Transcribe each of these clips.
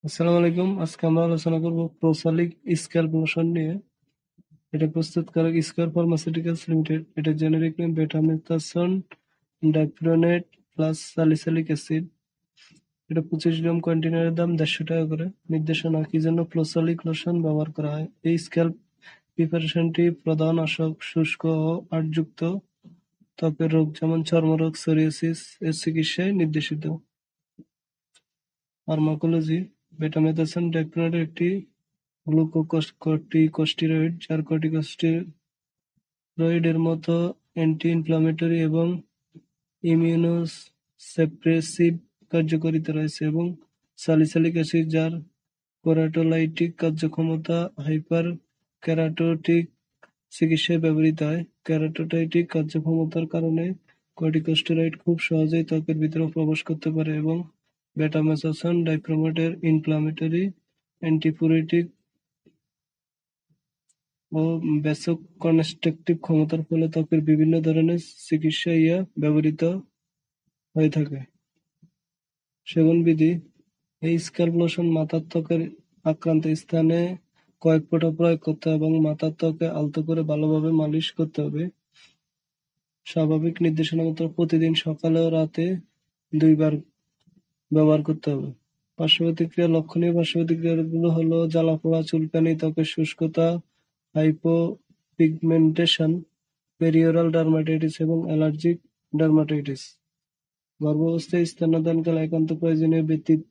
আসসালামু আলাইকুম। আজকে আমরা আলোচনা করব প্রোসালিক স্ক্যাল্প লোশন নিয়ে। এটা প্রস্তুতকারক স্কয়ার ফার্মাসিউটিক্যালস লিমিটেড। এটা generic name betamethasone dipropionate plus salicylic acid. এটা 25 গ্রাম কন্টেনারের দাম 150 টাকা করে। নির্দেশনা কি জন্য প্রোসালিক লোশন ব্যবহার করা হয়? এই স্ক্যাল্প প্রিপারেশনটি প্রধান নাশক, শুষ্ক ও আঁশযুক্ত ত্বকের রোগ যেমন চর্মরোগ, সোরিয়াসিস এর চিকিৎসায় নির্দেশিত। ফার্মাকোলজি: বেটামেথসন ডাইপ্রোনেট একটি গ্লুকোকর্টিকোস্টেরয়েড যার কর্টিকোস্টেরয়েডের মতো অ্যান্টি-ইনফ্ল্যামেটরি এবং ইমিউনোসাপ্রেসিভ কার্যকারিতা রয়েছে, এবং স্যালিসাইলিক অ্যাসিড যার কেরাটোলাইটিক কার্যক্ষমতা হাইপার কেরাটোটিক চিকিৎসায় ব্যবহৃত হয়। কেরাটোলাইটিক কার্যক্ষমতার কারণে কর্টিকোস্টেরয়েড খুব সহজেই ত্বকের ভিতরে প্রবেশ করতে পারে, এবং বেটামেথসন ডাইপ্রোনেটের ইনফ্ল্যামেটরি, অ্যান্টিপিউরিটিক ও ভ্যাসোকনস্ট্রাকটিভ ক্ষমতার ফলে ত্বকের বিভিন্ন ধরনের চিকিৎসায় ব্যবহৃত হয়ে থাকে। সেবন বিধি: এই স্ক্যাল্প লোশন মাথার ত্বকের আক্রান্ত স্থানে কয়েক ফোঁটা প্রয়োগ করতে হবে এবং মাথার ত্বকে আলতো করে ভালোভাবে মালিশ করতে হবে। স্বাভাবিক নির্দেশনা মতো প্রতিদিন সকালে ও রাতে 2 বার ব্যবহার করতে হবে। পার্শ্বপ্রতিক্রিয়া: লক্ষণীয় পার্শ্বপ্রতিক্রিয়াগুলো হলো জ্বালাপোড়া, চুলকানি, ত্বকের শুষ্কতা, হাইপোপিগমেন্টেশন, পেরিওরাল ডার্মাটাইটিস এবং অ্যালার্জিক ডার্মাটাইটিস। গর্ভাবস্থায় স্তন্যদানকালে একান্ত প্রয়োজনীয় ব্যতীত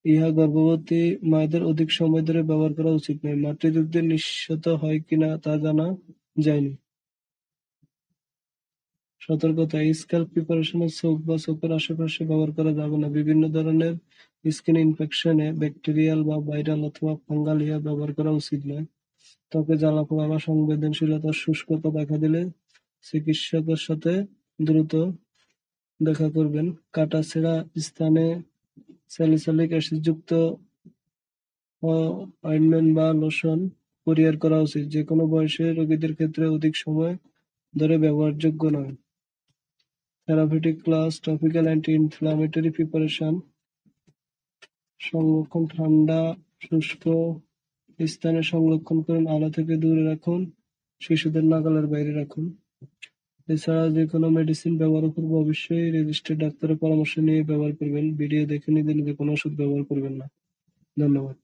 ইহা গর্ভবতী মায়েদের অধিক সময় ধরে ব্যবহার করা উচিত নয়। মাতৃদুগ্ধে নিঃসৃত হয় কিনা তা জানা যায়নি। সতর্কতা: এই স্ক্যাল্প প্রিপারেশনে চোখ বা চোখের আশেপাশে ব্যবহার করা যাবে না। বিভিন্ন ধরনের স্কিন ইনফেকশনে ব্যাকটেরিয়াল বা ভাইরাল অথবা ফাঙ্গাল ব্যবহার করা উচিত নয়। ত্বকে জ্বালাপোড়া বা সংবেদনশীলতা শুষ্কতা দেখা দিলে চিকিৎসকের সাথে দ্রুত দেখা করবেন। কাটাছেঁড়া স্থানে স্যালিসাইলিক অ্যাসিডযুক্ত অয়েন্টমেন্ট বা লোশন পরিহার করা উচিত। যেকোনো বয়সের রোগীদের ক্ষেত্রে অধিক সময় ধরে ব্যবহারযোগ্য নয়। Therapeutic class: topical anti-inflammatory preparation. সংরক্ষণ: ঠান্ডা শুষ্ক স্থানে সংরক্ষণ করুন, আলো থেকে দূরে রাখুন, শিশুদের নাগালের বাইরে রাখুন। এছাড়া যেকোনো মেডিসিন ব্যবহারের পূর্বে অবশ্যই রেজিস্টার্ড ডাক্তারের পরামর্শ নিয়ে ব্যবহার করবেন। ভিডিও দেখে নিজে নিজে কোনো ওষুধ ব্যবহার করবেন না। ধন্যবাদ।